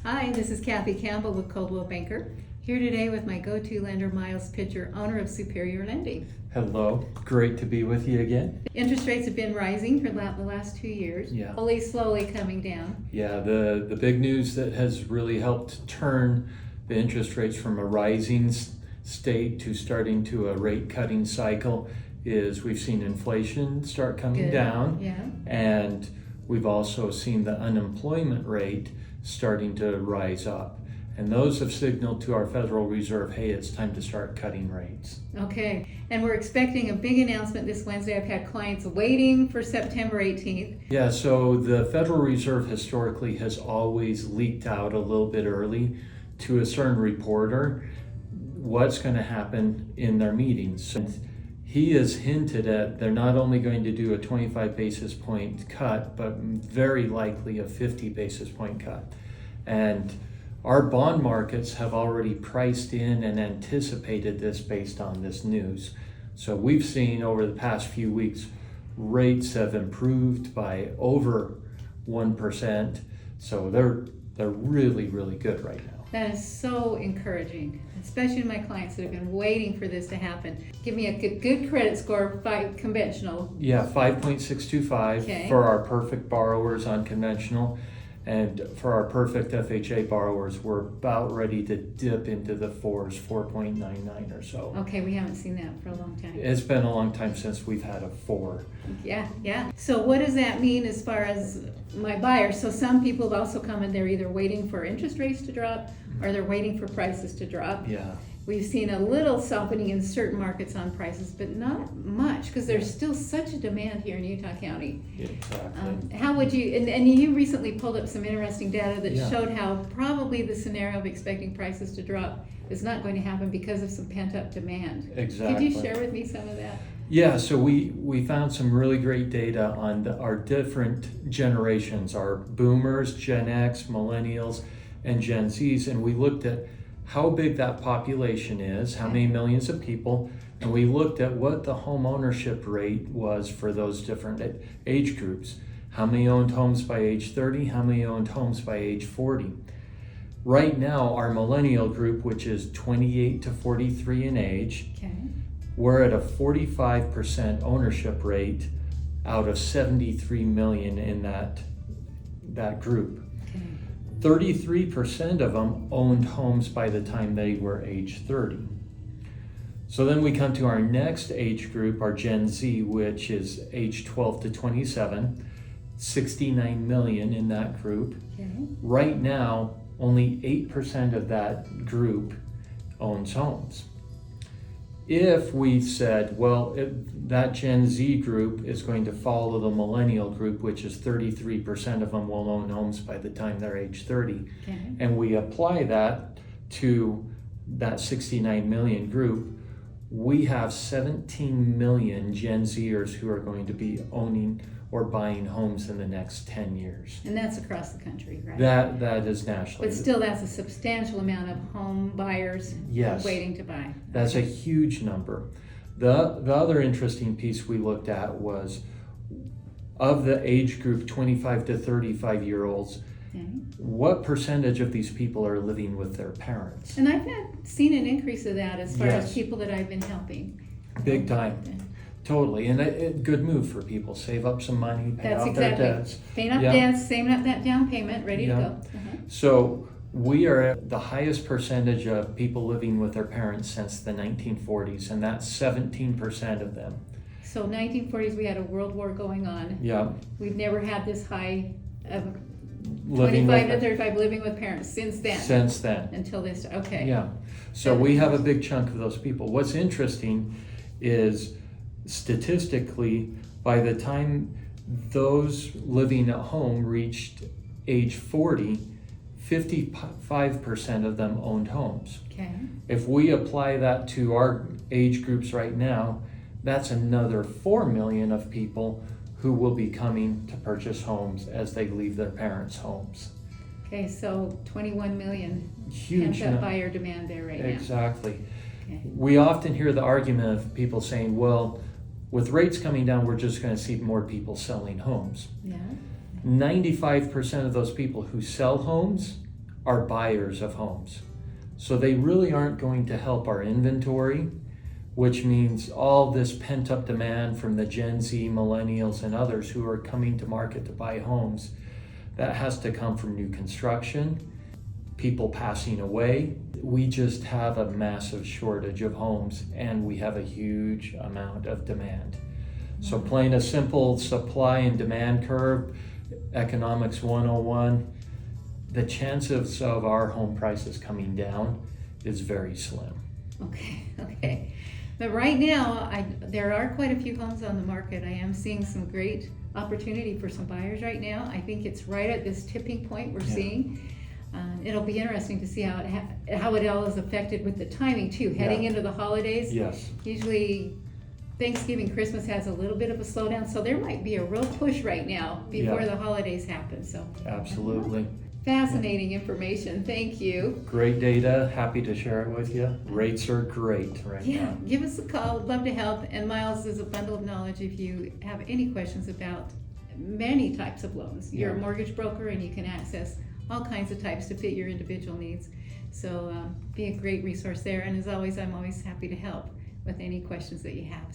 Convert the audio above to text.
Hi, this is Kathy Campbell with Coldwell Banker, here today with my go-to lender, Miles Pitcher, owner of Superior Lending. Hello, great to be with you again. Interest rates have been rising for the last 2 years, Yeah. slowly coming down. Yeah, the big news that has really helped turn the interest rates from a rising state to starting to a rate cutting cycle is we've seen inflation start coming Good. down. Yeah. And we've also seen the unemployment rate starting to rise up. And those have signaled to our Federal Reserve, hey, it's time to start cutting rates. Okay, and we're expecting a big announcement this Wednesday. I've had clients waiting for September 18th. Yeah, so the Federal Reserve historically has always leaked out a little bit early to a certain reporter what's going to happen in their meetings. And he has hinted at they're not only going to do a 25 basis point cut, but very likely a 50 basis point cut. And our bond markets have already priced in and anticipated this based on this news. So we've seen over the past few weeks, rates have improved by over 1%. So they're really, really good right now. That is so encouraging, especially to my clients that have been waiting for this to happen. Give me a good credit score, conventional. Yeah, 5.625 Okay. for our perfect borrowers on conventional. And for our perfect FHA borrowers, we're about ready to dip into the fours, 4.99 or so. Okay, we haven't seen that for a long time. It's been a long time since we've had a 4. Yeah. So what does that mean as far as my buyers? So some people have also come and they're either waiting for interest rates to drop or they're waiting for prices to drop. Yeah. We've seen a little softening in certain markets on prices, but not much because there's still such a demand here in Utah County. Exactly. How would you, and you recently pulled up some interesting data that Yeah. showed how probably the scenario of expecting prices to drop is not going to happen because of some pent-up demand. Exactly. Could you share with me some of that? Yeah, so we found some really great data on our different generations, our boomers, Gen X, millennials, and Gen Zs, and we looked at how big that population is, how many millions of people, and we looked at what the home ownership rate was for those different age groups. How many owned homes by age 30, how many owned homes by age 40. Right now, our millennial group, which is 28 to 43 in age, Okay. we're at a 45% ownership rate out of 73 million in that group. 33% of them owned homes by the time they were age 30. So then we come to our next age group, our Gen Z, which is age 12 to 27, 69 million in that group. Okay. Right now, only 8% of that group owns homes. If we said, well, that Gen Z group is going to follow the millennial group, which is 33% of them will own homes by the time they're age 30, Okay. and we apply that to that 69 million group, we have 17 million Gen Zers who are going to be owning or buying homes in the next 10 years. And that's across the country, right? That is nationally. But still, that's a substantial amount of home buyers Yes. waiting to buy. That's a huge number. The other interesting piece we looked at was of the age group 25 to 35 year olds, Okay. what percentage of these people are living with their parents? And I've seen an increase of that as far as Yes. people that I've been helping. Big time. Totally. And a good move for people. Save up some money, pay That's out their exactly. debts. Paying up Yeah. debts, saving up that down payment, ready Yeah. to go. Uh-huh. So we are at the highest percentage of people living with their parents since the 1940s, and that's 17% of them. So 1940s, we had a world war going on. Yeah. We've never had this high of Living 25 to with 35 living with parents since then. since then. Until this, okay. Yeah. So we have a big chunk of those people. What's interesting is statistically, by the time those living at home reached age 40, 55% of them owned homes. Okay. If we apply that to our age groups right now, that's another 4 million of people who will be coming to purchase homes as they leave their parents' homes. Okay, so 21 million Huge pent-up number. buyer demand there right now. Exactly. Okay. We often hear the argument of people saying, well, with rates coming down, we're just going to see more people selling homes. Yeah. 95% of those people who sell homes are buyers of homes. So they really aren't going to help our inventory, which means all this pent-up demand from the Gen Z, millennials, and others who are coming to market to buy homes, that has to come from new construction, people passing away. We just have a massive shortage of homes, and we have a huge amount of demand. So plain a simple supply and demand curve, economics 101, the chances of our home prices coming down is very slim. Okay. But right now, there are quite a few homes on the market. I am seeing some great opportunity for some buyers right now. I think it's right at this tipping point we're seeing. It'll be interesting to see how it all is affected with the timing too, heading into the holidays. Yes. Usually Thanksgiving, Christmas has a little bit of a slowdown, so there might be a real push right now before the holidays happen. So absolutely. Fascinating information. Thank you. Great data. Happy to share it with you. Rates are great right now. Give us a call. We'd love to help. And Miles is a bundle of knowledge if you have any questions about many types of loans. You're a mortgage broker and you can access all kinds of types to fit your individual needs. So be a great resource there. And as always, I'm always happy to help with any questions that you have.